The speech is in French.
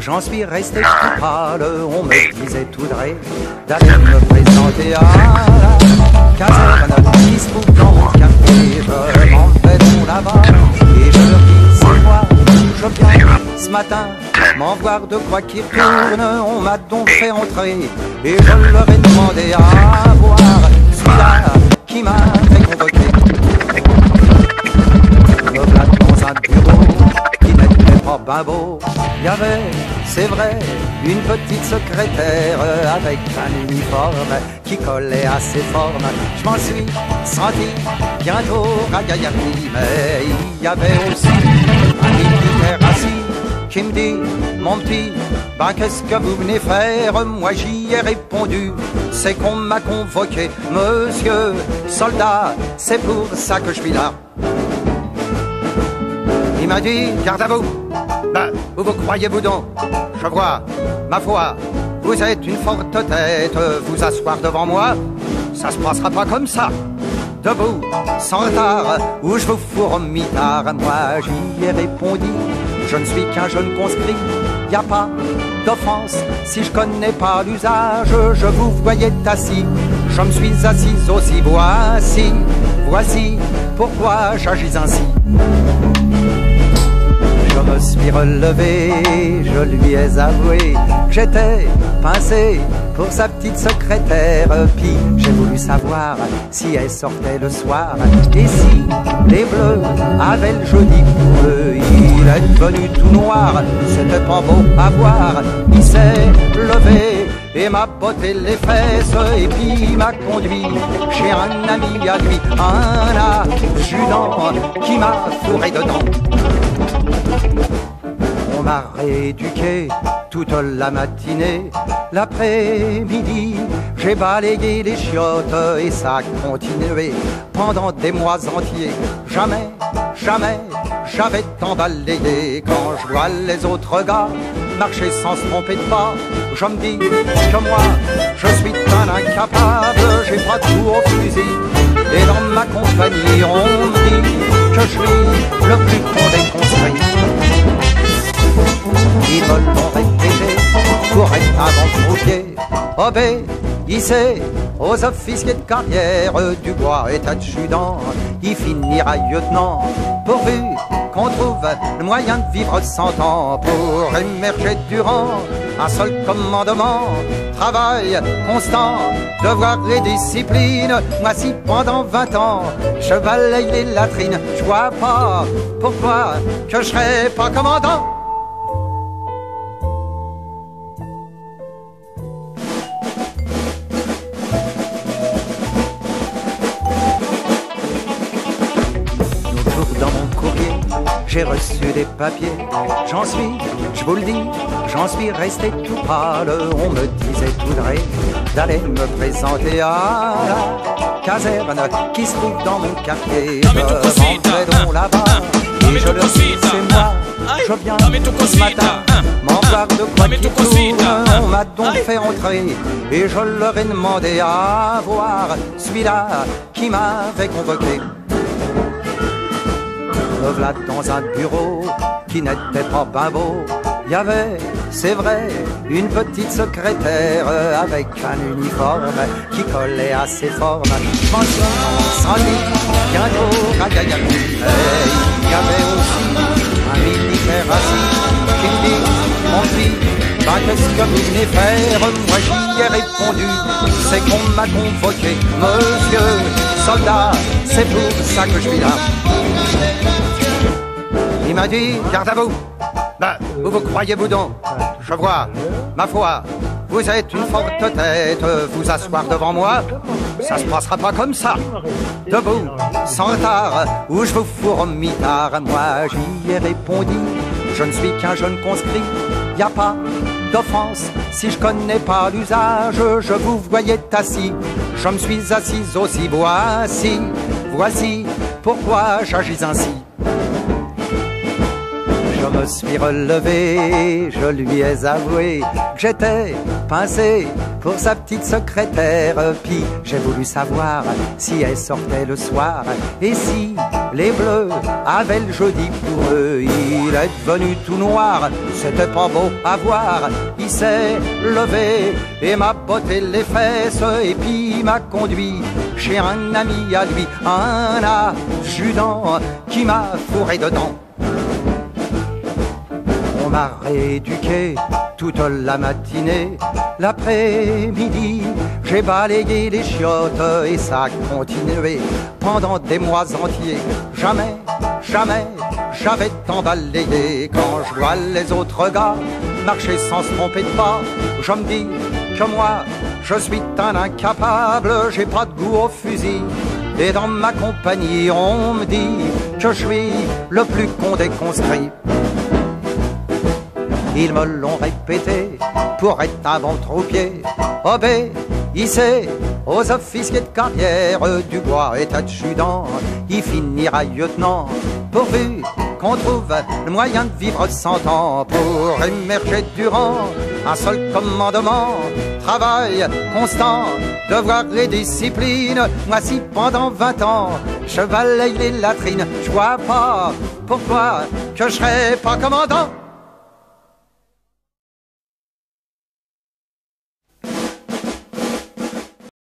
J'en suis resté tout pâle, on me disait tout vrai d'aller me présenter à la caserne qui se trouve dans mon quartier. Je m'en vais donc là-bas et je leur dis c'est moi, je viens ce matin m'en voir de quoi qu'il retourne. On m'a donc fait entrer et je leur ai demandé à voir celui-là qui m'a fait convoquer. Me voilà dans un bureau qui n'était pas ben beau. Il y avait, c'est vrai, une petite secrétaire avec un uniforme qui collait à ses formes. Je m'en suis senti bientôt ragaillardi, mais il y avait aussi un militaire assis qui me dit, mon petit, ben qu'est-ce que vous venez faire? Moi j'y ai répondu, c'est qu'on m'a convoqué, monsieur soldat, c'est pour ça que je suis là. Il m'a dit, garde à vous. Ben, où vous croyez-vous donc? Je vois, ma foi, vous êtes une forte tête, vous asseoir devant moi, ça se passera pas comme ça. Debout, sans retard, ou je vous fourre au mitard. Moi j'y ai répondu, je ne suis qu'un jeune conscrit, y a pas d'offense si je connais pas l'usage. Je vous voyais assis, je me suis assis aussi. Voici pourquoi j'agis ainsi. Je me suis relevé, je lui ai avoué que j'étais pincé pour sa petite secrétaire. Puis j'ai voulu savoir si elle sortait le soir et si les bleus avaient le jeudi pour eux. Il est devenu tout noir, c'était pas beau à voir. Il s'est levé et m'a botté les fesses et puis m'a conduit chez un ami à lui, un adjudant qui m'a fourré dedans. On m'a rééduqué toute la matinée. L'après-midi, j'ai balayé les chiottes et ça a continué pendant des mois entiers. Jamais j'avais tant balayé. Quand je vois les autres gars marcher sans se tromper de pas, je me dis que moi, je suis un incapable. J'ai pas tout au fusil et dans ma compagnie, on me dit que je suis le plus con des construits. Ils me l'ont répété pour être avant croupier. Obéissez aux officiers de carrière, Dubois est adjudant, il finira lieutenant, pourvu qu'on trouve le moyen de vivre 100 ans. Pour émerger du rang, un seul commandement, travail constant, devoir et discipline. Moi si pendant 20 ans, je balaye les latrines, je vois pas pourquoi que je serais pas commandant. J'ai reçu des papiers, je vous le dis, j'en suis resté tout pâle. On me disait tout vrai d'aller me présenter à la caserne qui se trouve dans mon quartier. Je m'en vais donc là-bas et je leur dis c'est moi, je viens ce matin m'en voir de quoi qu'il tourne. On m'a donc fait entrer et je leur ai demandé à voir celui-là qui m'avait convoqué. Me voilà dans un bureau qui n'était pas ben beau. Il y avait, c'est vrai, une petite secrétaire avec un uniforme qui collait à ses formes. Je m'en suis senti bientôt ragaillardi. Il y avait aussi un militaire assis qui me dit, mon petit, ben qu'est-ce que vous venez faire? Moi j'y ai répondu, c'est qu'on m'a convoqué, monsieur soldat, c'est pour ça que je suis là. Il m'a dit, garde à vous. Ben, où vous croyez-vous donc? Je vois, ma foi, vous êtes une forte tête, vous asseoir devant moi, ça se passera pas comme ça. Debout, sans retard, ou je vous fourre au mitard. Moi j'y ai répondu, je ne suis qu'un jeune conscrit, y a pas d'offense si je connais pas l'usage. Je vous voyais assis, je me suis assis aussi. Voici pourquoi j'agis ainsi. Je me suis relevé, je lui ai avoué que j'étais pincé pour sa petite secrétaire. Puis j'ai voulu savoir si elle sortait le soir et si les bleus avaient le jeudi pour eux. Il est devenu tout noir, c'était pas beau à voir. Il s'est levé et m'a botté les fesses et puis m'a conduit chez un ami à lui, un adjudant qui m'a fourré dedans. On m'a rééduqué toute la matinée. L'après-midi, j'ai balayé les chiottes et ça a continué pendant des mois entiers. Jamais, jamais, j'avais tant balayé. Quand je vois les autres gars marcher sans se tromper de pas, je me dis que moi, je suis un incapable. J'ai pas de goût au fusil. Et dans ma compagnie, on me dit que je suis le plus con des conscrits. Ils me l'ont répété pour être un bon troupier. Obéissez aux officiers de carrière. Dubois est adjudant, il finira lieutenant, pourvu qu'on trouve le moyen de vivre 100 ans. Pour émerger du rang, un seul commandement, travail constant, devoir et discipline. Moi si pendant 20 ans je balaye les latrines, je vois pas pourquoi que je serais pas commandant.